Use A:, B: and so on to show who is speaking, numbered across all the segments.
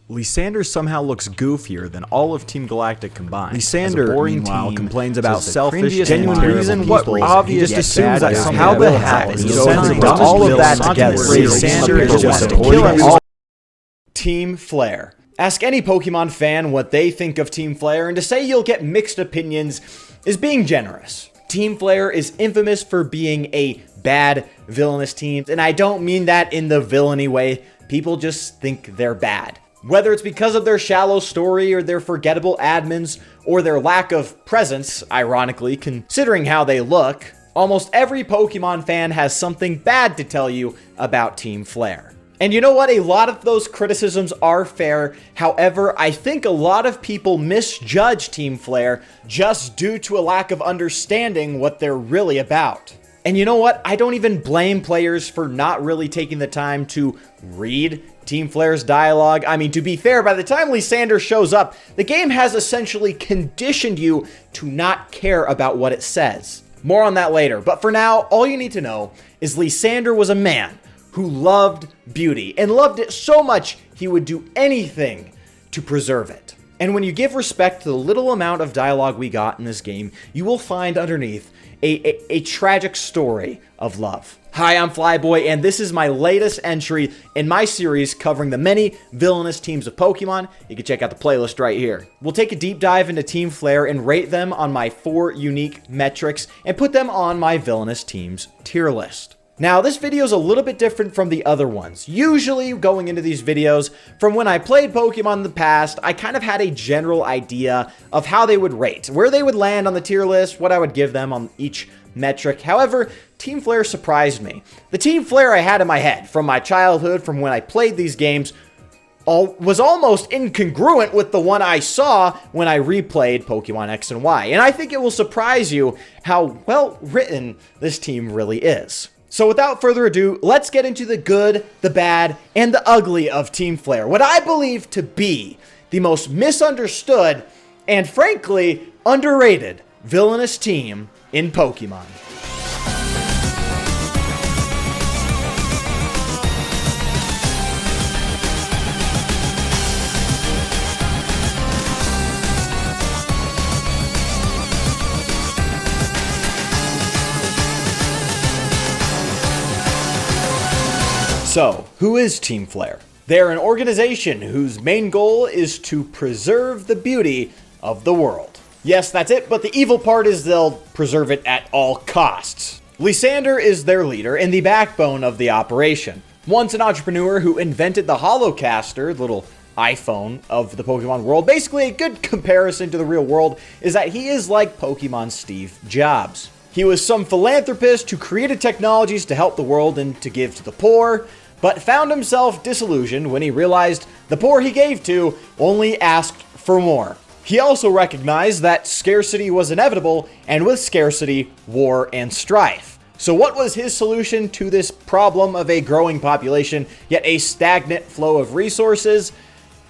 A: Lysandre somehow looks goofier than all of Team Galactic combined. Lysandre, meanwhile, complains about selfish, genuine reason. What obvious? He just assumes that somehow the heck is all of that together. Lysandre is just killing all.
B: Team Flare. Ask any Pokemon fan what they think of Team Flare, and to say you'll get mixed opinions is being generous. Team Flare is infamous for being a bad, villainous team, and I don't mean that in the villainy way. People just think they're bad. Whether it's because of their shallow story or their forgettable admins or their lack of presence, ironically, considering how they look, almost every Pokemon fan has something bad to tell you about Team Flare. And you know what? A lot of those criticisms are fair. However, I think a lot of people misjudge Team Flare just due to a lack of understanding what they're really about. And you know what? I don't even blame players for not really taking the time to read Team Flare's dialogue. I mean, to be fair, by the time Lysandre shows up, the game has essentially conditioned you to not care about what it says. More on that later, but for now, all you need to know is Lysandre was a man who loved beauty and loved it so much he would do anything to preserve it. And when you give respect to the little amount of dialogue we got in this game, you will find underneath a tragic story of love. Hi, I'm Flyboy, and this is my latest entry in my series covering the many villainous teams of Pokemon. You can check out the playlist right here. We'll take a deep dive into Team Flare and rate them on my 4 unique metrics and put them on my villainous teams tier list. Now, this video is a little bit different from the other ones. Usually, going into these videos, from when I played Pokemon in the past, I kind of had a general idea of how they would rate, where they would land on the tier list, what I would give them on each metric. However, Team Flare surprised me. The Team Flare I had in my head from my childhood, from when I played these games, was almost incongruent with the one I saw when I replayed Pokemon X and Y. And I think it will surprise you how well written this team really is. So without further ado, let's get into the good, the bad, and the ugly of Team Flare. What I believe to be the most misunderstood and frankly underrated villainous team in Pokemon. So, who is Team Flare? They're an organization whose main goal is to preserve the beauty of the world. Yes, that's it, but the evil part is they'll preserve it at all costs. Lysandre is their leader and the backbone of the operation. Once an entrepreneur who invented the Holocaster, the little iPhone of the Pokemon world. Basically, a good comparison to the real world is that he is like Pokemon Steve Jobs. He was some philanthropist who created technologies to help the world and to give to the poor, but found himself disillusioned when he realized the poor he gave to only asked for more. He also recognized that scarcity was inevitable, and with scarcity, war and strife. So what was his solution to this problem of a growing population, yet a stagnant flow of resources?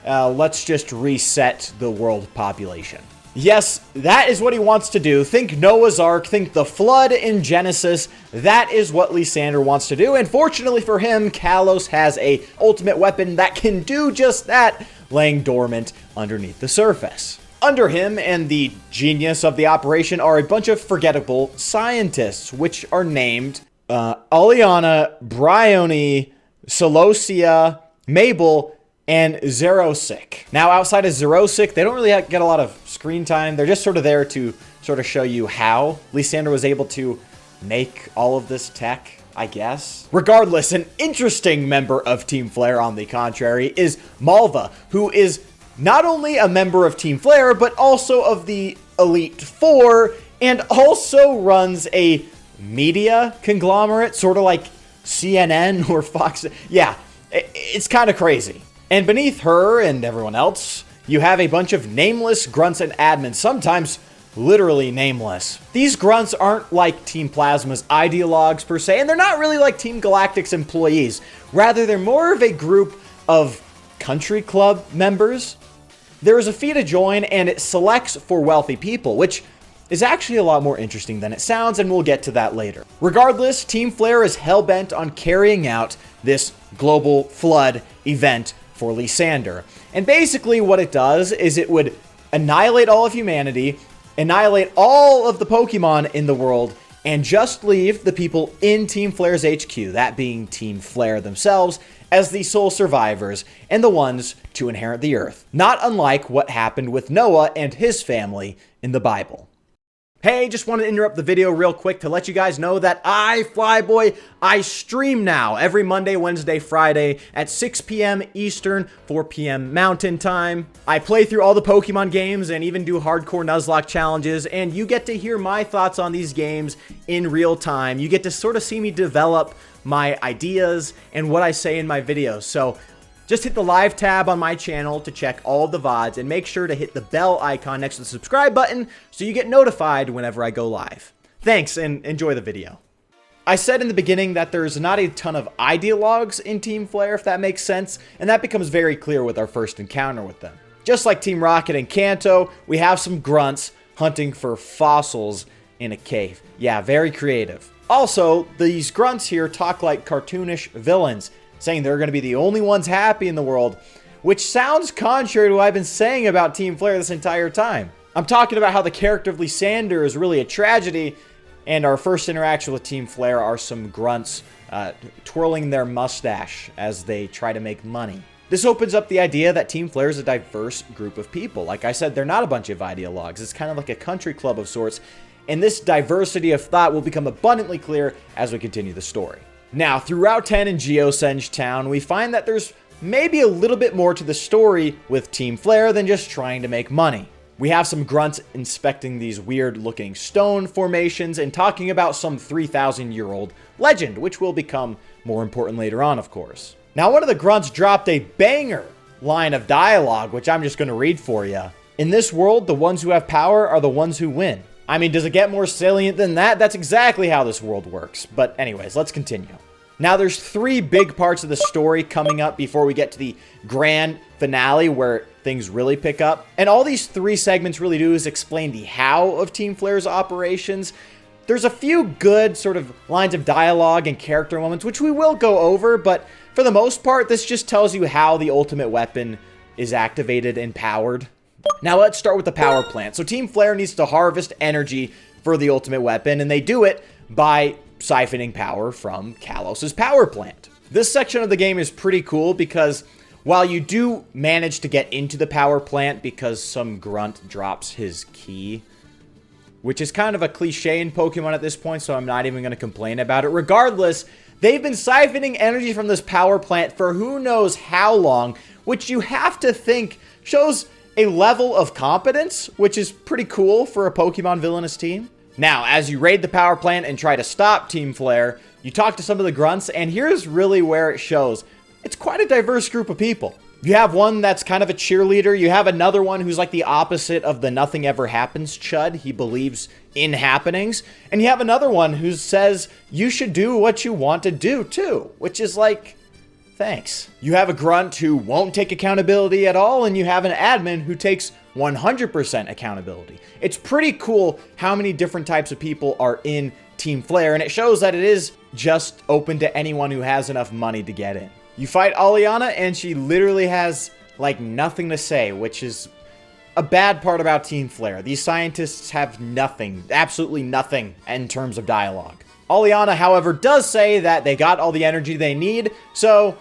B: Let's just reset the world population. Yes, that is what he wants to do. Think Noah's Ark, think the flood in Genesis. That is what Lysandre wants to do. And fortunately for him, Kalos has a ultimate weapon that can do just that, laying dormant underneath the surface. Under him and the genius of the operation are a bunch of forgettable scientists, which are named Aliana, Bryony, Celosia, Mabel, and Xerosic. Now, outside of Xerosic, they don't really get a lot of screen time. They're just sort of there to sort of show you how Lysandre was able to make all of this tech, I guess. Regardless, an interesting member of Team Flare, on the contrary, is Malva, who is not only a member of Team Flare, but also of the Elite Four, and also runs a media conglomerate, sort of like CNN or Fox. Yeah, it's kind of crazy. And beneath her and everyone else, you have a bunch of nameless grunts and admins, sometimes literally nameless. These grunts aren't like Team Plasma's ideologues per se, and they're not really like Team Galactic's employees. Rather, they're more of a group of country club members. There is a fee to join, and it selects for wealthy people, which is actually a lot more interesting than it sounds, and we'll get to that later. Regardless, Team Flare is hell-bent on carrying out this global flood event for Lysandre. And basically what it does is it would annihilate all of humanity, annihilate all of the Pokemon in the world, and just leave the people in Team Flare's HQ, that being Team Flare themselves, as the sole survivors and the ones to inherit the Earth. Not unlike what happened with Noah and his family in the Bible. Hey, just wanted to interrupt the video real quick to let you guys know that I stream now every Monday, Wednesday, Friday at 6 p.m. Eastern, 4 p.m. Mountain Time. I play through all the Pokemon games and even do hardcore Nuzlocke challenges, and you get to hear my thoughts on these games in real time. You get to sort of see me develop my ideas and what I say in my videos. So just hit the live tab on my channel to check all of the VODs, and make sure to hit the bell icon next to the subscribe button so you get notified whenever I go live. Thanks, and enjoy the video. I said in the beginning that there's not a ton of ideologues in Team Flare, if that makes sense, and that becomes very clear with our first encounter with them. Just like Team Rocket and Kanto, we have some grunts hunting for fossils in a cave. Yeah, very creative. Also, these grunts here talk like cartoonish villains, saying they're going to be the only ones happy in the world, which sounds contrary to what I've been saying about Team Flare this entire time. I'm talking about how the character of Lysandre is really a tragedy, and our first interaction with Team Flare are some grunts twirling their mustache as they try to make money. This opens up the idea that Team Flare is a diverse group of people. Like I said, they're not a bunch of ideologues. It's kind of like a country club of sorts, and this diversity of thought will become abundantly clear as we continue the story. Now, through Route 10 in Geosenge Town, we find that there's maybe a little bit more to the story with Team Flare than just trying to make money. We have some grunts inspecting these weird-looking stone formations and talking about some 3,000-year-old legend, which will become more important later on, of course. Now, one of the grunts dropped a banger line of dialogue, which I'm just going to read for you. In this world, the ones who have power are the ones who win. I mean, does it get more salient than that? That's exactly how this world works. But anyways, let's continue. Now, there's 3 big parts of the story coming up before we get to the grand finale where things really pick up. And all these 3 segments really do is explain the how of Team Flare's operations. There's a few good sort of lines of dialogue and character moments, which we will go over, but for the most part, this just tells you how the ultimate weapon is activated and powered. Now let's start with the power plant. So Team Flare needs to harvest energy for the ultimate weapon, and they do it by siphoning power from Kalos's power plant. This section of the game is pretty cool because while you do manage to get into the power plant because some grunt drops his key, which is kind of a cliche in Pokemon at this point, so I'm not even going to complain about it. Regardless, they've been siphoning energy from this power plant for who knows how long, which you have to think shows a level of competence, which is pretty cool for a Pokemon villainous team. Now, as you raid the power plant and try to stop Team Flare, you talk to some of the grunts, and here's really where it shows. It's quite a diverse group of people. You have one that's kind of a cheerleader. You have another one who's like the opposite of the nothing ever happens chud. He believes in happenings. And you have another one who says you should do what you want to do too, which is like, thanks. You have a grunt who won't take accountability at all, and you have an admin who takes 100% accountability. It's pretty cool how many different types of people are in Team Flare, and it shows that it is just open to anyone who has enough money to get in. You fight Aliana, and she literally has, like, nothing to say, which is a bad part about Team Flare. These scientists have nothing, absolutely nothing in terms of dialogue. Aliana, however, does say that they got all the energy they need, so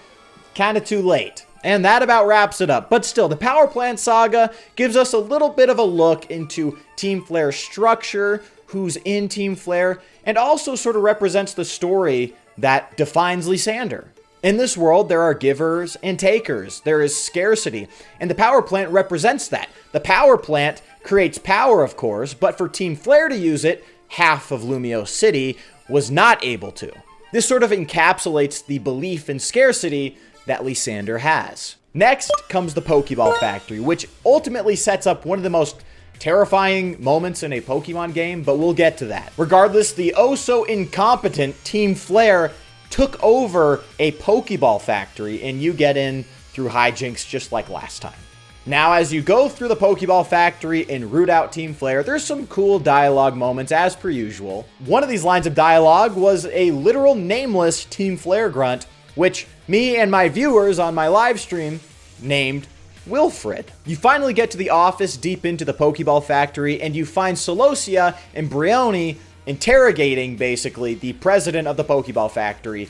B: kind of too late. And that about wraps it up. But still, the power plant saga gives us a little bit of a look into Team Flare's structure, who's in Team Flare, and also sort of represents the story that defines Lysandre. In this world, there are givers and takers. There is scarcity, and the power plant represents that. The power plant creates power, of course, but for Team Flare to use it, half of Lumio City was not able to. This sort of encapsulates the belief in scarcity that Lysandre has. Next comes the Pokeball Factory, which ultimately sets up one of the most terrifying moments in a Pokemon game, but we'll get to that. Regardless, the oh-so-incompetent Team Flare took over a Pokeball Factory, and you get in through hijinks just like last time. Now, as you go through the Pokeball Factory and root out Team Flare, there's some cool dialogue moments as per usual. One of these lines of dialogue was a literal nameless Team Flare grunt, which me and my viewers on my live stream named Wilfred. You finally get to the office deep into the Pokeball factory, and you find Celosia and Brioni interrogating, basically, the president of the Pokeball factory,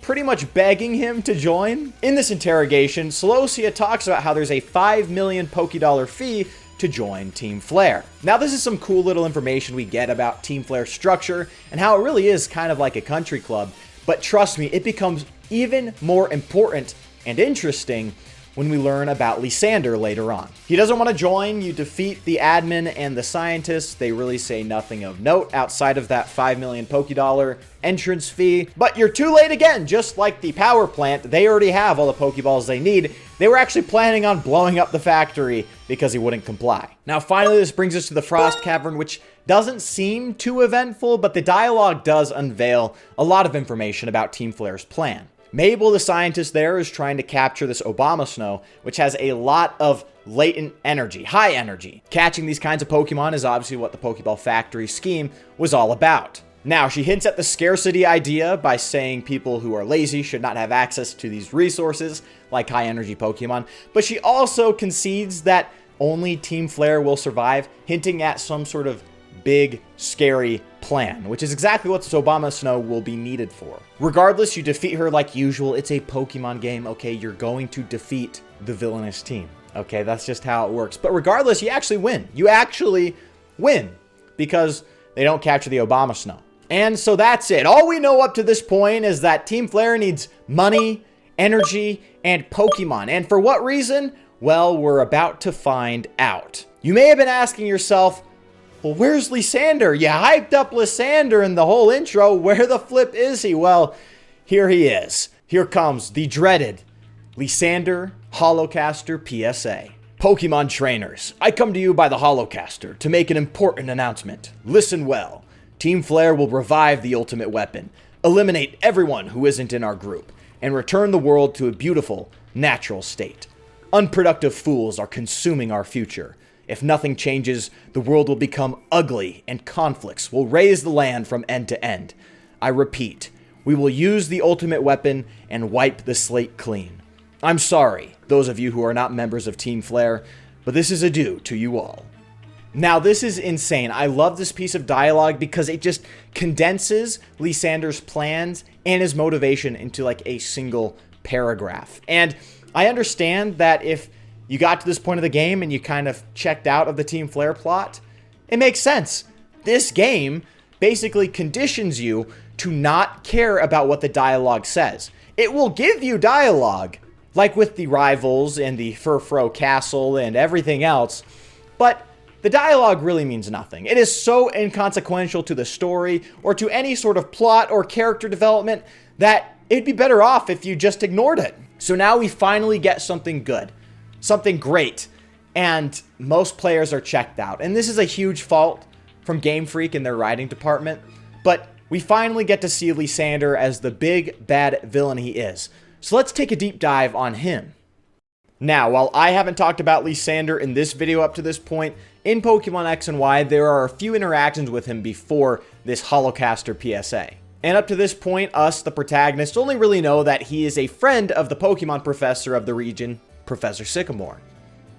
B: pretty much begging him to join. In this interrogation, Celosia talks about how there's a 5 million Pokédollar fee to join Team Flare. Now, this is some cool little information we get about Team Flare's structure and how it really is kind of like a country club, but trust me, it becomes even more important and interesting when we learn about Lysandre later on. He doesn't want to join. You defeat the admin and the scientists. They really say nothing of note outside of that 5 million Pokédollar entrance fee. But you're too late again. Just like the power plant, they already have all the Pokeballs they need. They were actually planning on blowing up the factory because he wouldn't comply. Now, finally, this brings us to the Frost Cavern, which doesn't seem too eventful, but the dialogue does unveil a lot of information about Team Flare's plan. Mabel, the scientist there, is trying to capture this Obama Snow, which has a lot of latent energy, high energy. Catching these kinds of Pokemon is obviously what the Pokeball Factory scheme was all about. Now, she hints at the scarcity idea by saying people who are lazy should not have access to these resources, like high energy Pokemon, but she also concedes that only Team Flare will survive, hinting at some sort of big, scary plan, which is exactly what this Obama Snow will be needed for. Regardless, you defeat her like usual. It's a Pokemon game, okay? You're going to defeat the villainous team, okay? That's just how it works. But regardless, you actually win. You actually win because they don't capture the Obama Snow. And so that's it. All we know up to this point is that Team Flare needs money, energy, and Pokemon. And for what reason? Well, we're about to find out. You may have been asking yourself, well, where's Lysandre? You hyped up Lysandre in the whole intro. Where the flip is he? Well, here he is. Here comes the dreaded Lysandre Holocaster PSA. Pokemon trainers, I come to you by the Holocaster to make an important announcement. Listen well. Team Flare will revive the ultimate weapon, eliminate everyone who isn't in our group, and return the world to a beautiful, natural state. Unproductive fools are consuming our future. If nothing changes, the world will become ugly and conflicts will raise the land from end to end. I repeat, we will use the ultimate weapon and wipe the slate clean. I'm sorry, those of you who are not members of Team Flare, but this is adieu to you all. Now, this is insane. I love this piece of dialogue because it just condenses Lysandre's plans and his motivation into like a single paragraph. And I understand that if you got to this point of the game and you kind of checked out of the Team Flare plot, it makes sense. This game basically conditions you to not care about what the dialogue says. It will give you dialogue, like with the rivals and the Furfro Castle and everything else, but the dialogue really means nothing. It is so inconsequential to the story or to any sort of plot or character development that it'd be better off if you just ignored it. So now we finally get something good. Something great, and most players are checked out. And this is a huge fault from Game Freak and their writing department, but we finally get to see Lysandre as the big bad villain he is. So let's take a deep dive on him. Now, while I haven't talked about Lysandre in this video up to this point, in Pokemon X and Y, there are a few interactions with him before this Holocaster PSA. And up to this point, us, the protagonists, only really know that he is a friend of the Pokemon professor of the region, Professor Sycamore.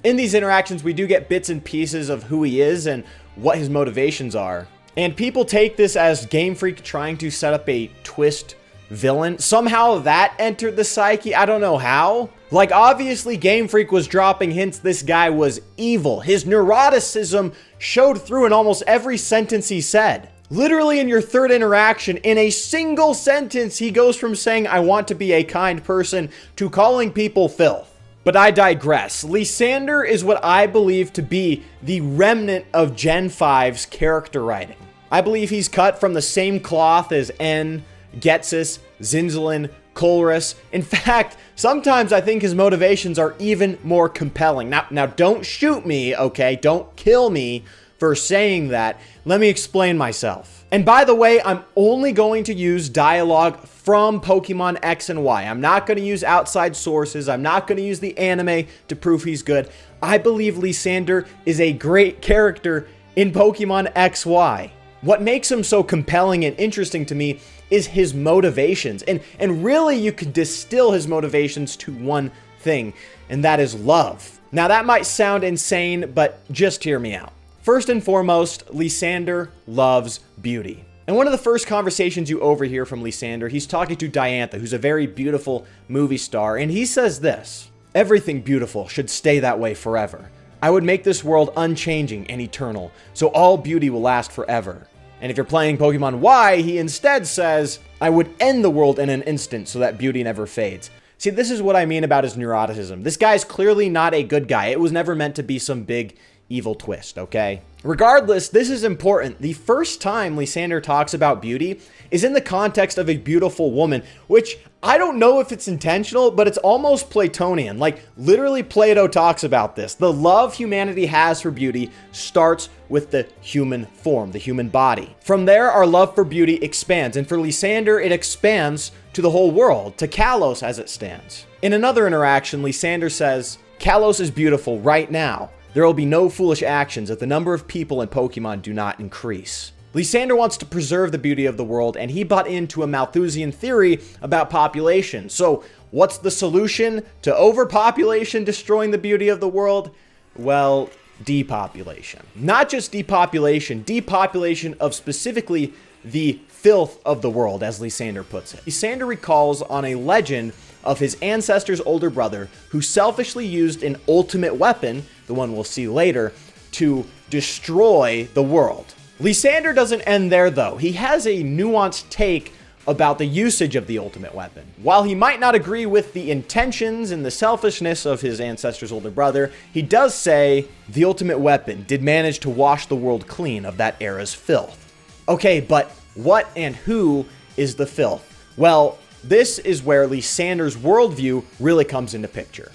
B: In these interactions, we do get bits and pieces of who he is and what his motivations are. And people take this as Game Freak trying to set up a twist villain. Somehow that entered the psyche. I don't know how. Like, obviously Game Freak was dropping hints this guy was evil. His neuroticism showed through in almost every sentence he said. Literally in your third interaction, in a single sentence, he goes from saying, I want to be a kind person, to calling people filth. But I digress. Lysandre is what I believe to be the remnant of Gen 5's character writing. I believe he's cut from the same cloth as N, Getsus, Zinzalin, Colress. In fact, sometimes I think his motivations are even more compelling. Now don't shoot me, okay? Don't kill me for saying that. Let me explain myself. And by the way, I'm only going to use dialogue from Pokemon X and Y. I'm not going to use outside sources. I'm not going to use the anime to prove he's good. I believe Lysandre is a great character in Pokemon XY. What makes him so compelling and interesting to me is his motivations. And really, you could distill his motivations to one thing, and that is love. Now that might sound insane, but just hear me out. First and foremost, Lysandre loves beauty. And one of the first conversations you overhear from Lysandre, he's talking to Diantha, who's a very beautiful movie star, and he says this: "Everything beautiful should stay that way forever. I would make this world unchanging and eternal, so all beauty will last forever." And if you're playing Pokemon Y, he instead says, "I would end the world in an instant so that beauty never fades." See, this is what I mean about his neuroticism. This guy's clearly not a good guy. It was never meant to be some big evil twist, okay? Regardless, this is important. The first time Lysandre talks about beauty is in the context of a beautiful woman, which I don't know if it's intentional, but it's almost Platonian. Like, literally Plato talks about this. The love humanity has for beauty starts with the human form, the human body. From there, our love for beauty expands, and for Lysandre, it expands to the whole world, to Kalos as it stands. In another interaction, Lysandre says, "Kalos is beautiful right now. There will be no foolish actions if the number of people in Pokemon do not increase." Lysandre wants to preserve the beauty of the world, and he bought into a Malthusian theory about population. So, what's the solution to overpopulation destroying the beauty of the world? Well, depopulation. Not just depopulation of specifically the filth of the world, as Lysandre puts it. Lysandre recalls on a legend of his ancestor's older brother who selfishly used an ultimate weapon, the one we'll see later, to destroy the world. Lysandre doesn't end there though. He has a nuanced take about the usage of the ultimate weapon. While he might not agree with the intentions and the selfishness of his ancestor's older brother, he does say the ultimate weapon did manage to wash the world clean of that era's filth. Okay, but what and who is the filth? Well, this is where Lysandre's worldview really comes into picture.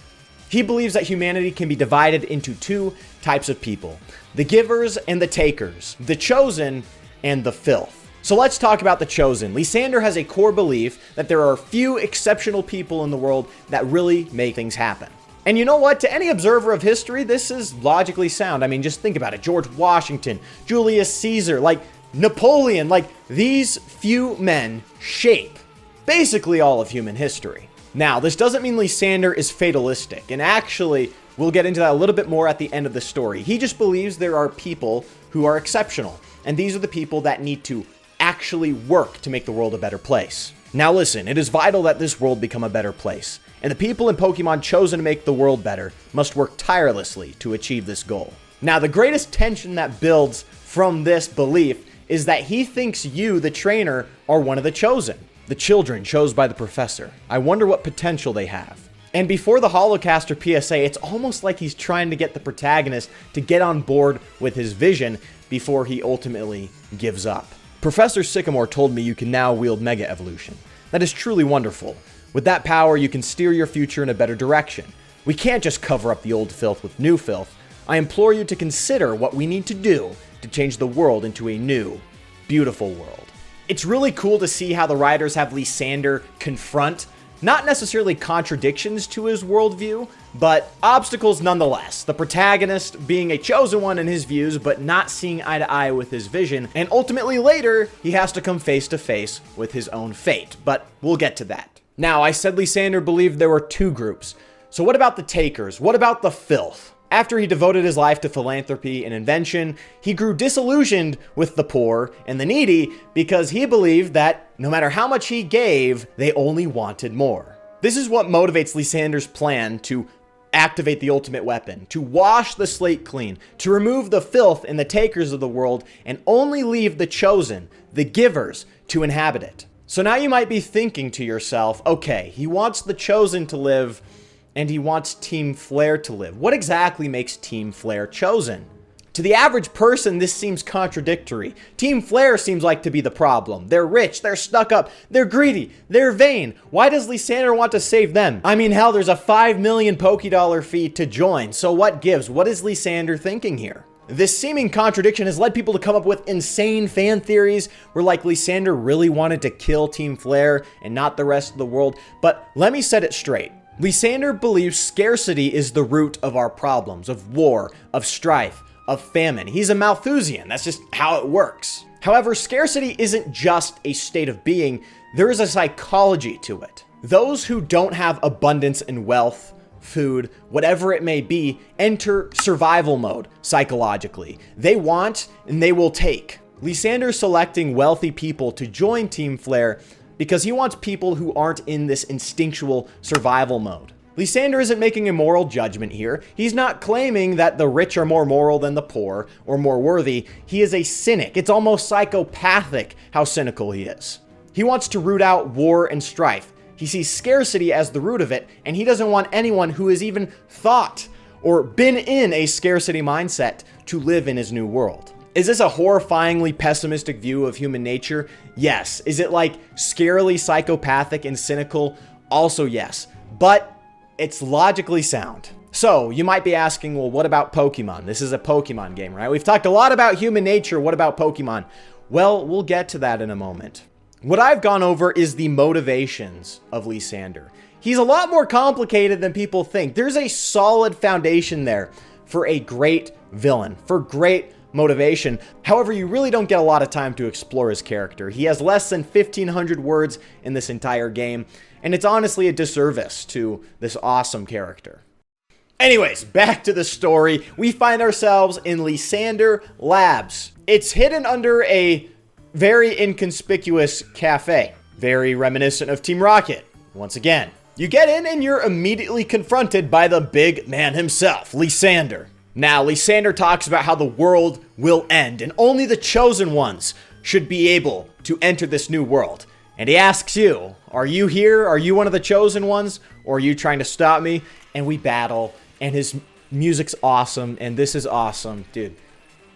B: He believes that humanity can be divided into two types of people: the givers and the takers, the chosen and the filth. So let's talk about the chosen. Lysandre has a core belief that there are few exceptional people in the world that really make things happen. And you know what? To any observer of history, this is logically sound. I mean, just think about it. George Washington, Julius Caesar, like Napoleon, like these few men shape basically all of human history. Now, this doesn't mean Lysandre is fatalistic, and actually, we'll get into that a little bit more at the end of the story. He just believes there are people who are exceptional, and these are the people that need to actually work to make the world a better place. Now listen, it is vital that this world become a better place, and the people in Pokemon chosen to make the world better must work tirelessly to achieve this goal. Now, the greatest tension that builds from this belief is that he thinks you, the trainer, are one of the chosen. The children chose by the professor. I wonder what potential they have. And before the Holocaster PSA, it's almost like he's trying to get the protagonist to get on board with his vision before he ultimately gives up. Professor Sycamore told me you can now wield Mega Evolution. That is truly wonderful. With that power, you can steer your future in a better direction. We can't just cover up the old filth with new filth. I implore you to consider what we need to do to change the world into a new, beautiful world. It's really cool to see how the writers have Lysandre confront not necessarily contradictions to his worldview, but obstacles nonetheless. The protagonist being a chosen one in his views, but not seeing eye to eye with his vision, and ultimately later, he has to come face to face with his own fate, but we'll get to that. Now, I said Lysandre believed there were two groups. So what about the takers? What about the filth? After he devoted his life to philanthropy and invention, he grew disillusioned with the poor and the needy because he believed that no matter how much he gave, they only wanted more. This is what motivates Lysandre's plan to activate the ultimate weapon, to wash the slate clean, to remove the filth and the takers of the world, and only leave the chosen, the givers, to inhabit it. So now you might be thinking to yourself, okay, he wants the chosen to live, and he wants Team Flare to live. What exactly makes Team Flare chosen? To the average person, this seems contradictory. Team Flare seems like to be the problem. They're rich, they're stuck up, they're greedy, they're vain. Why does Lysandre want to save them? I mean, hell, there's a 5 million Pokédollar fee to join, so what gives? What is Lysandre thinking here? This seeming contradiction has led people to come up with insane fan theories where like Lysandre really wanted to kill Team Flare and not the rest of the world, but let me set it straight. Lysandre believes scarcity is the root of our problems, of war, of strife, of famine. He's a Malthusian. That's just how it works. However, scarcity isn't just a state of being. There is a psychology to it. Those who don't have abundance and wealth food, whatever it may be, enter survival mode psychologically. They want and they will take. Lysandre selecting wealthy people to join Team Flare because he wants people who aren't in this instinctual survival mode. Lysandre isn't making a moral judgment here. He's not claiming that the rich are more moral than the poor or more worthy. He is a cynic. It's almost psychopathic how cynical he is. He wants to root out war and strife. He sees scarcity as the root of it, and he doesn't want anyone who has even thought or been in a scarcity mindset to live in his new world. Is this a horrifyingly pessimistic view of human nature? Yes. Is it like scarily psychopathic and cynical? Also yes. But it's logically sound. So you might be asking, well, what about Pokemon? This is a Pokemon game, right? We've talked a lot about human nature. What about Pokemon? Well, we'll get to that in a moment. What I've gone over is the motivations of Lysandre. He's a lot more complicated than people think. There's a solid foundation there for a great villain, for great motivation. However, you really don't get a lot of time to explore his character. He has less than 1,500 words in this entire game, and it's honestly a disservice to this awesome character. Anyways, back to the story. We find ourselves in Lysandre Labs. It's hidden under a very inconspicuous cafe, very reminiscent of Team Rocket. Once again, you get in and you're immediately confronted by the big man himself, Lysandre. Now, Lysandre talks about how the world will end and only the chosen ones should be able to enter this new world. And he asks you, are you here? Are you one of the chosen ones? Or are you trying to stop me? And we battle, and his music's awesome, and this is awesome. Dude,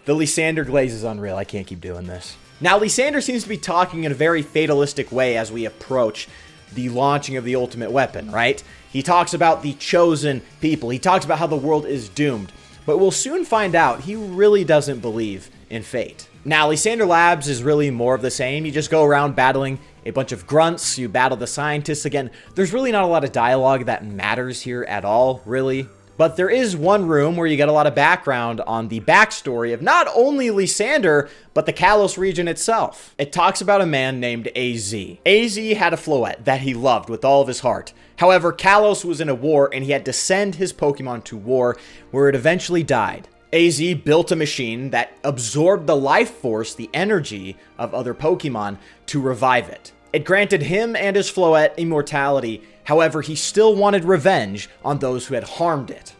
B: the Lysandre glaze is unreal. I can't keep doing this. Now, Lysandre seems to be talking in a very fatalistic way as we approach the launching of the ultimate weapon, right? He talks about the chosen people. He talks about how the world is doomed. But we'll soon find out he really doesn't believe in fate. Now, Lysandre Labs is really more of the same. You just go around battling a bunch of grunts. You battle the scientists again. There's really not a lot of dialogue that matters here at all, really. But there is one room where you get a lot of background on the backstory of not only Lysandre, but the Kalos region itself. It talks about a man named AZ. AZ had a Floette that he loved with all of his heart. However, Kalos was in a war and he had to send his Pokemon to war where it eventually died. AZ built a machine that absorbed the life force, the energy of other Pokemon to revive it. It granted him and his Floette immortality. However, he still wanted revenge on those who had harmed it.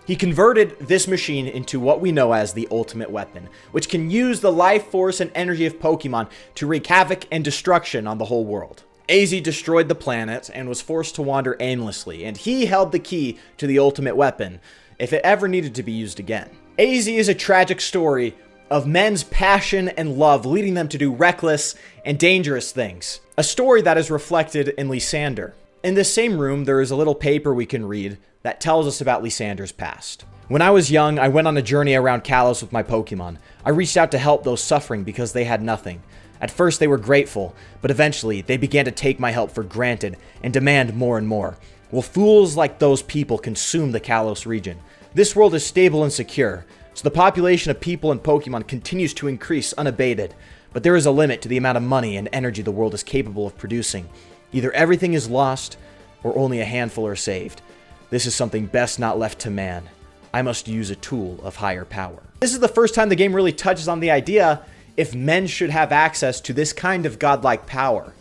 B: He converted this machine into what we know as the ultimate weapon, which can use the life force and energy of Pokemon to wreak havoc and destruction on the whole world. AZ destroyed the planet and was forced to wander aimlessly, and he held the key to the ultimate weapon if it ever needed to be used again. AZ is a tragic story of men's passion and love leading them to do reckless and dangerous things. A story that is reflected in Lysandre. In this same room, there is a little paper we can read that tells us about Lysandre's past. When I was young, I went on a journey around Kalos with my Pokemon. I reached out to help those suffering because they had nothing. At first, they were grateful, but eventually, they began to take my help for granted and demand more and more. Well, fools like those people consume the Kalos region. This world is stable and secure, so the population of people and Pokemon continues to increase unabated. But there is a limit to the amount of money and energy the world is capable of producing. Either everything is lost, or only a handful are saved. This is something best not left to man. I must use a tool of higher power. This is the first time the game really touches on the idea if men should have access to this kind of godlike power.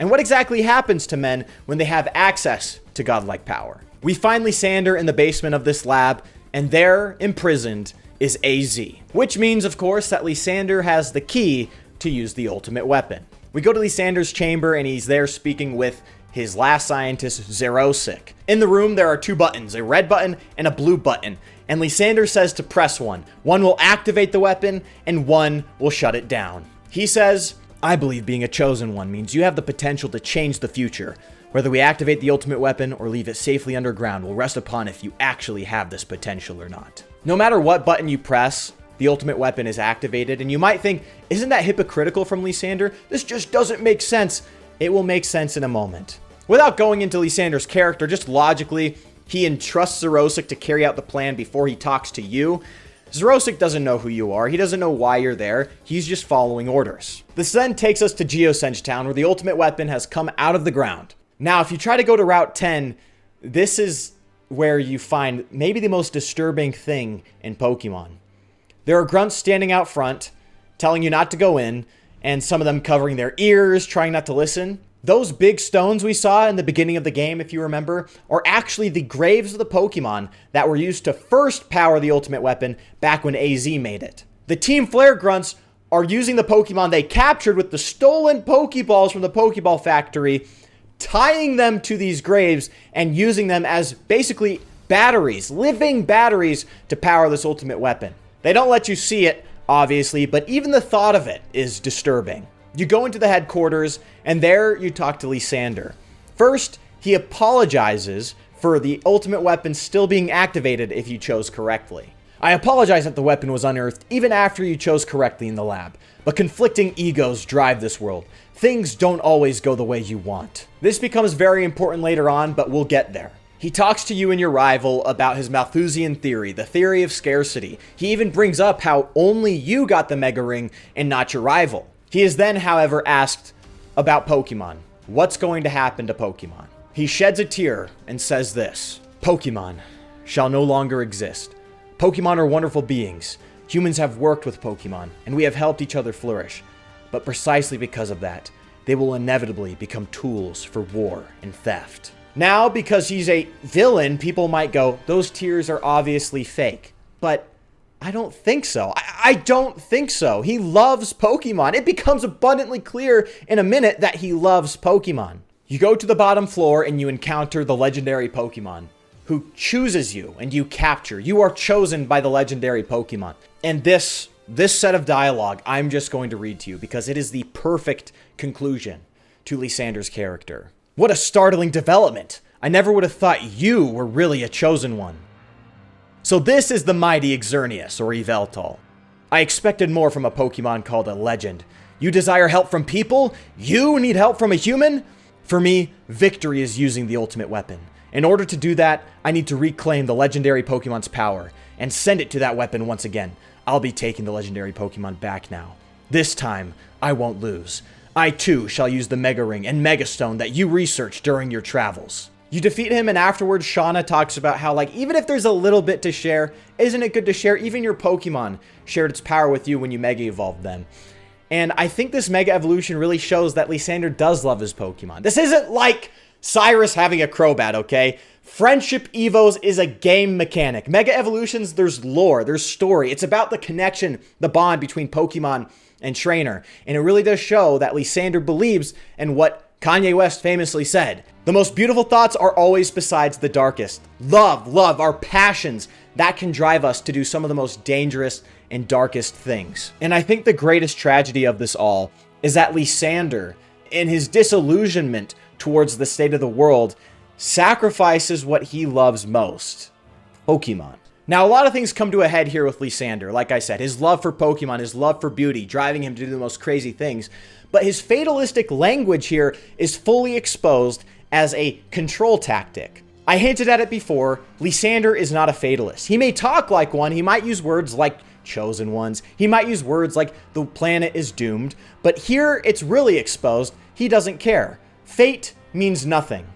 B: And what exactly happens to men when they have access to godlike power? We find Lysandre in the basement of this lab, and there, imprisoned, is AZ. Which means, of course, that Lysandre has the key to use the ultimate weapon. We go to Lysandre's chamber, and he's there speaking with his last scientist, Xerosic. In the room, there are two buttons, a red button and a blue button. And Lysandre says to press one. One will activate the weapon, and one will shut it down. He says, I believe being a chosen one means you have the potential to change the future. Whether we activate the ultimate weapon or leave it safely underground will rest upon if you actually have this potential or not. No matter what button you press, the ultimate weapon is activated, and you might think, isn't that hypocritical from Lysandre? This just doesn't make sense. It will make sense in a moment. Without going into Lysandre's character, just logically, he entrusts Xerosic to carry out the plan before he talks to you. Xerosic doesn't know who you are. He doesn't know why you're there. He's just following orders. This then takes us to Geosense Town, where the ultimate weapon has come out of the ground. Now, if you try to go to Route 10, this is where you find maybe the most disturbing thing in Pokemon. There are grunts standing out front, telling you not to go in, and some of them covering their ears, trying not to listen. Those big stones we saw in the beginning of the game, if you remember, are actually the graves of the Pokemon that were used to first power the ultimate weapon back when AZ made it. The Team Flare grunts are using the Pokemon they captured with the stolen Pokeballs from the Pokeball factory, tying them to these graves and using them as basically batteries, living batteries to power this ultimate weapon. They don't let you see it, obviously, but even the thought of it is disturbing. You go into the headquarters, and there you talk to Lysandre. First, he apologizes for the ultimate weapon still being activated if you chose correctly. I apologize that the weapon was unearthed even after you chose correctly in the lab, but conflicting egos drive this world. Things don't always go the way you want. This becomes very important later on, but we'll get there. He talks to you and your rival about his Malthusian theory, the theory of scarcity. He even brings up how only you got the Mega Ring and not your rival. He is then, however, asked about Pokemon. What's going to happen to Pokemon? He sheds a tear and says this: Pokemon shall no longer exist. Pokemon are wonderful beings. Humans have worked with Pokemon, and we have helped each other flourish. But precisely because of that, they will inevitably become tools for war and theft. Now, because he's a villain, people might go, those tears are obviously fake. But I don't think so. I don't think so. He loves Pokemon. It becomes abundantly clear in a minute that he loves Pokemon. You go to the bottom floor and you encounter the legendary Pokemon, who chooses you and you capture. You are chosen by the legendary Pokemon. And this set of dialogue, I'm just going to read to you because it is the perfect conclusion to Lysandre's character. What a startling development. I never would have thought you were really a chosen one. So this is the mighty Xerneas, or Yveltal. I expected more from a Pokemon called a legend. You desire help from people? You need help from a human? For me, victory is using the ultimate weapon. In order to do that, I need to reclaim the legendary Pokemon's power and send it to that weapon once again. I'll be taking the legendary Pokemon back now. This time, I won't lose. I too shall use the Mega Ring and Mega Stone that you researched during your travels. You defeat him, and afterwards Shauna talks about how, like, even if there's a little bit to share, isn't it good to share? Even your Pokemon shared its power with you when you Mega Evolved them. And I think this Mega Evolution really shows that Lysandre does love his Pokemon. This isn't like Cyrus having a Crobat, okay? Friendship Evos is a game mechanic. Mega Evolutions, there's lore, there's story. It's about the connection, the bond between Pokemon and trainer. And it really does show that Lysandre believes in what Kanye West famously said. The most beautiful thoughts are always besides the darkest. Love, our passions, that can drive us to do some of the most dangerous and darkest things. And I think the greatest tragedy of this all is that Lysandre, in his disillusionment towards the state of the world, sacrifices what he loves most: Pokemon. Now, a lot of things come to a head here with Lysandre. Like I said, his love for Pokemon, his love for beauty, driving him to do the most crazy things. But his fatalistic language here is fully exposed as a control tactic. I hinted at it before, Lysandre is not a fatalist. He may talk like one, he might use words like chosen ones, he might use words like the planet is doomed, but here it's really exposed, he doesn't care. Fate means nothing.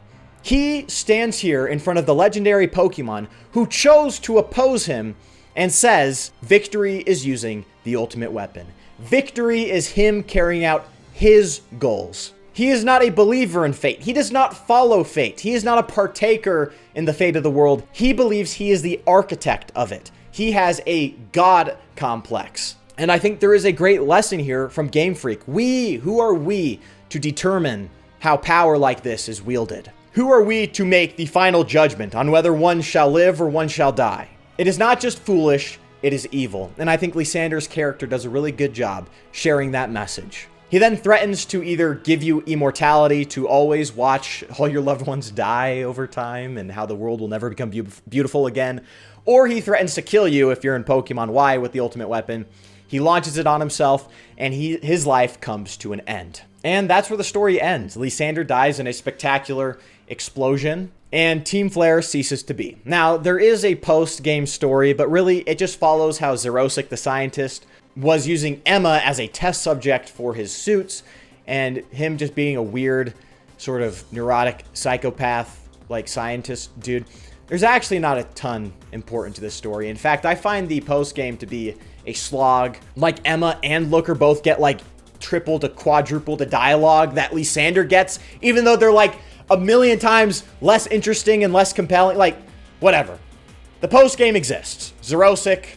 B: He stands here in front of the legendary Pokemon who chose to oppose him and says victory is using the ultimate weapon. Victory is him carrying out his goals. He is not a believer in fate. He does not follow fate. He is not a partaker in the fate of the world. He believes he is the architect of it. He has a God complex. And I think there is a great lesson here from Game Freak. Who are we to determine how power like this is wielded? Who are we to make the final judgment on whether one shall live or one shall die? It is not just foolish, it is evil. And I think Lysandre's character does a really good job sharing that message. He then threatens to either give you immortality, to always watch all your loved ones die over time and how the world will never become beautiful again, or he threatens to kill you if you're in Pokemon Y with the ultimate weapon. He launches it on himself, and his life comes to an end. And that's where the story ends. Lysandre dies in a spectacular explosion, and Team Flare ceases to be. Now, there is a post-game story, but really it just follows how Xerosic, the scientist, was using Emma as a test subject for his suits, and him just being a weird, sort of neurotic psychopath, like scientist dude. there's actually not a ton important to this story. In fact, I find the post-game to be a slog. Like Emma and Looker both get like triple to quadruple the dialogue that Lysandre gets, even though they're like a million times less interesting and less compelling. Like, whatever. The post-game exists. Xerosic,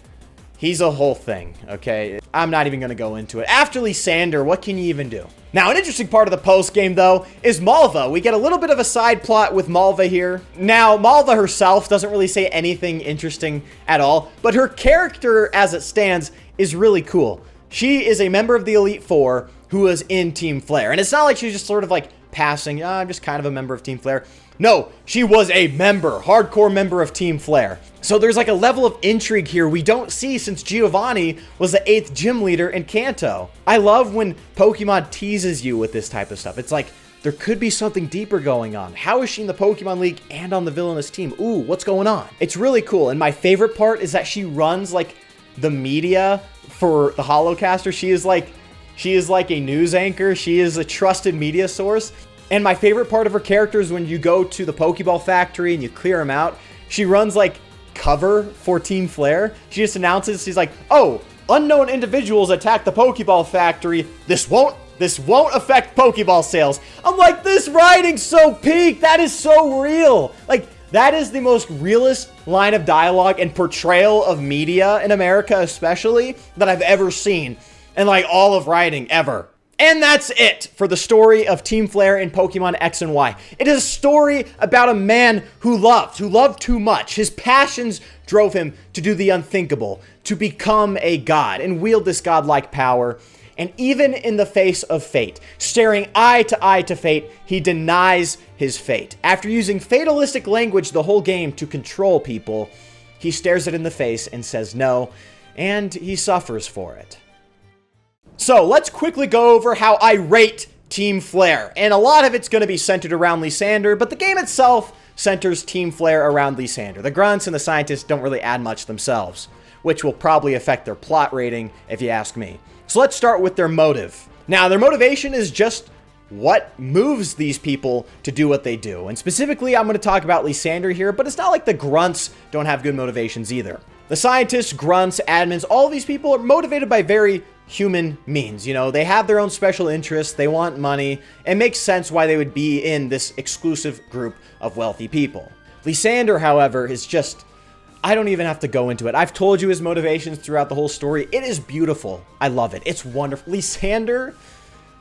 B: he's a whole thing, okay? I'm not even going to go into it. After Lysandre, what can you even do? Now, an interesting part of the post-game, though, is Malva. We get a little bit of a side plot with Malva here. Now, Malva herself doesn't really say anything interesting at all, but her character, as it stands, is really cool. She is a member of the Elite Four who was in Team Flare. And it's not like she's just sort of like passing, I'm just kind of a member of Team Flare. No, she was a member, hardcore member of Team Flare. So there's like a level of intrigue here we don't see since Giovanni was the 8th gym leader in Kanto. I love when Pokemon teases you with this type of stuff. It's like, there could be something deeper going on. How is she in the Pokemon League and on the villainous team? Ooh, what's going on? It's really cool. And my favorite part is that she runs like the media for the Holocaster. She is like a news anchor. She is a trusted media source. And my favorite part of her character is when you go to the Pokeball factory and you clear them out, she runs like cover for Team Flare. She just announces, she's like, oh, unknown individuals attack the Pokeball factory. This won't affect Pokeball sales. I'm like, this writing's so peak. That is so real. Like, that is the most realist line of dialogue and portrayal of media in America, especially, that I've ever seen in like all of writing ever. And that's it for the story of Team Flare in Pokemon X and Y. It is a story about a man who loved too much. His passions drove him to do the unthinkable, to become a god and wield this godlike power. And even in the face of fate, staring eye to fate, he denies his fate. After using fatalistic language the whole game to control people, he stares it in the face and says no, and he suffers for it. So let's quickly go over how I rate Team Flare. And a lot of it's going to be centered around Lysandre, but the game itself centers Team Flare around Lysandre. The grunts and the scientists don't really add much themselves, which will probably affect their plot rating if you ask me. So let's start with their motive. Now, their motivation is just what moves these people to do what they do. And specifically, I'm going to talk about Lysandre here, but it's not like the grunts don't have good motivations either. The scientists, grunts, admins, all of these people are motivated by very human means. You know, they have their own special interests, they want money. It makes sense why they would be in this exclusive group of wealthy people. Lysandre, however, is just, I don't even have to go into it. I've told you his motivations throughout the whole story. It is beautiful. I love it. It's wonderful. Lysandre,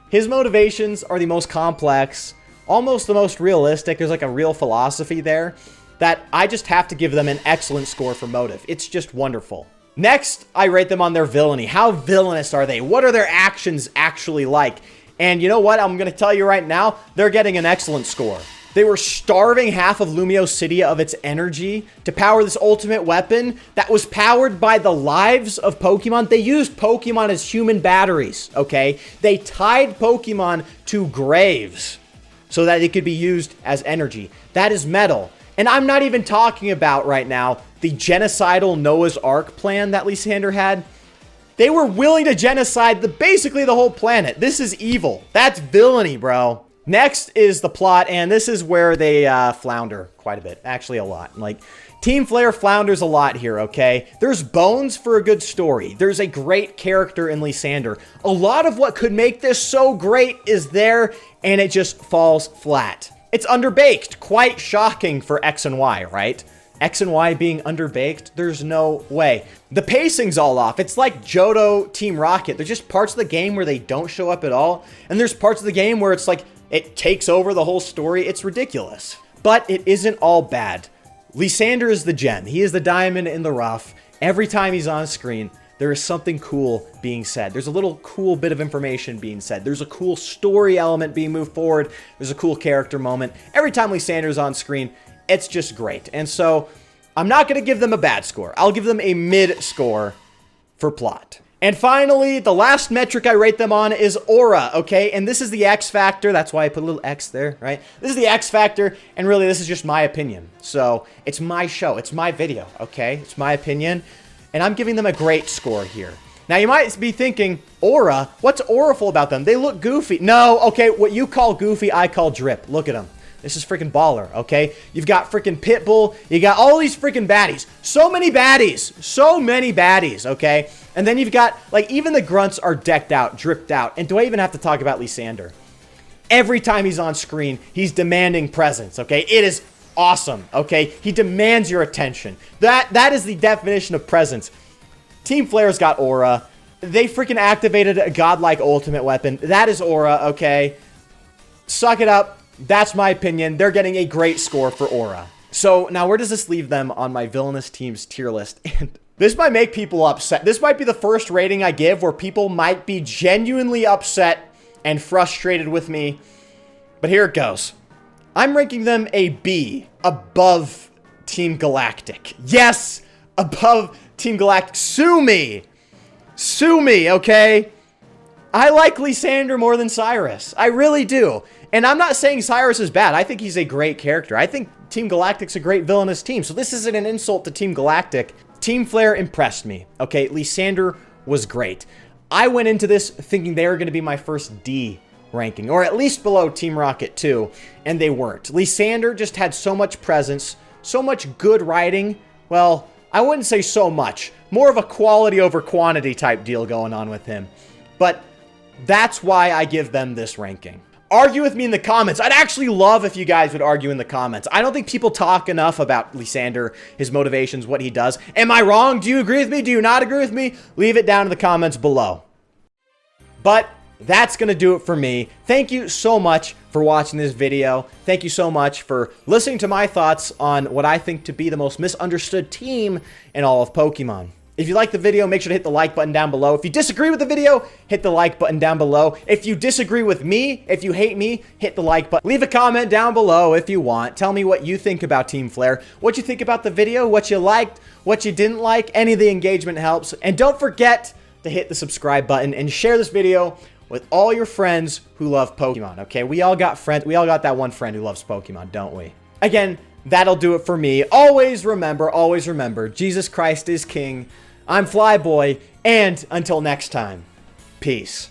B: his motivations are the most complex, almost the most realistic. There's like a real philosophy there that I just have to give them an excellent score for motive. It's just wonderful. Next, I rate them on their villainy. How villainous are they? What are their actions actually like? And you know what? I'm going to tell you right now, they're getting an excellent score. They were starving half of Lumio City of its energy to power this ultimate weapon that was powered by the lives of Pokemon. They used Pokemon as human batteries, okay? They tied Pokemon to graves so that it could be used as energy. That is metal. And I'm not even talking about right now the genocidal Noah's Ark plan that Lysandre had. They were willing to genocide basically the whole planet. This is evil. That's villainy, bro. Next is the plot, and this is where they flounder quite a bit. Actually, a lot. Like, Team Flare flounders a lot here, okay? There's bones for a good story. There's a great character in Lysandre. A lot of what could make this so great is there, and it just falls flat. It's underbaked. Quite shocking for X and Y, right? X and Y being underbaked? There's no way. The pacing's all off. It's like Johto Team Rocket. There's just parts of the game where they don't show up at all. And there's parts of the game where it's like, it takes over the whole story. It's ridiculous. But it isn't all bad. Lysandre is the gem. He is the diamond in the rough. Every time he's on screen, there is something cool being said. There's a little cool bit of information being said. There's a cool story element being moved forward. There's a cool character moment. Every time Lysandre's on screen, it's just great. And so I'm not going to give them a bad score. I'll give them a mid score for plot. And finally, the last metric I rate them on is aura, okay? And this is the X factor. That's why I put a little X there, right? This is the X factor, and really, this is just my opinion. So it's my show. It's my video, okay? It's my opinion, and I'm giving them a great score here. Now, you might be thinking, aura? What's auriful about them? They look goofy. No, okay, what you call goofy, I call drip. Look at them. This is freaking baller, okay? You've got freaking Pitbull. You got all these freaking baddies. So many baddies. So many baddies, okay? And then you've got, like, even the grunts are decked out, dripped out. And do I even have to talk about Lysandre? Every time he's on screen, he's demanding presence, okay? It is awesome, okay? He demands your attention. That is the definition of presence. Team Flare's got aura. They freaking activated a godlike ultimate weapon. That is aura, okay? Suck it up. That's my opinion. They're getting a great score for aura. So now where does this leave them on my villainous teams tier list? And this might make people upset. This might be the first rating I give where people might be genuinely upset and frustrated with me. But here it goes. I'm ranking them a B above Team Galactic. Yes, above Team Galactic. Sue me. Sue me, okay? I like Lysandre more than Cyrus. I really do. And I'm not saying Cyrus is bad. I think he's a great character. I think Team Galactic's a great villainous team. So this isn't an insult to Team Galactic. Team Flare impressed me. Okay, Lysandre was great. I went into this thinking they were going to be my first D ranking, or at least below Team Rocket 2, and they weren't. Lysandre just had so much presence, so much good writing. Well, I wouldn't say so much. More of a quality over quantity type deal going on with him. But that's why I give them this ranking. Argue with me in the comments. I'd actually love if you guys would argue in the comments. I don't think people talk enough about Lysandre, his motivations, what he does. Am I wrong? Do you agree with me? Do you not agree with me? Leave it down in the comments below. But that's going to do it for me. Thank you so much for watching this video. Thank you so much for listening to my thoughts on what I think to be the most misunderstood team in all of Pokemon. If you like the video, make sure to hit the like button down below. If you disagree with the video, hit the like button down below. If you disagree with me, if you hate me, hit the like button. Leave a comment down below if you want. Tell me what you think about Team Flare, what you think about the video, what you liked, what you didn't like. Any of the engagement helps. And don't forget to hit the subscribe button and share this video with all your friends who love Pokemon, okay? We all got friends. We all got that one friend who loves Pokemon, don't we? Again, that'll do it for me. Always remember, Jesus Christ is King. I'm Flyboy, and until next time, peace.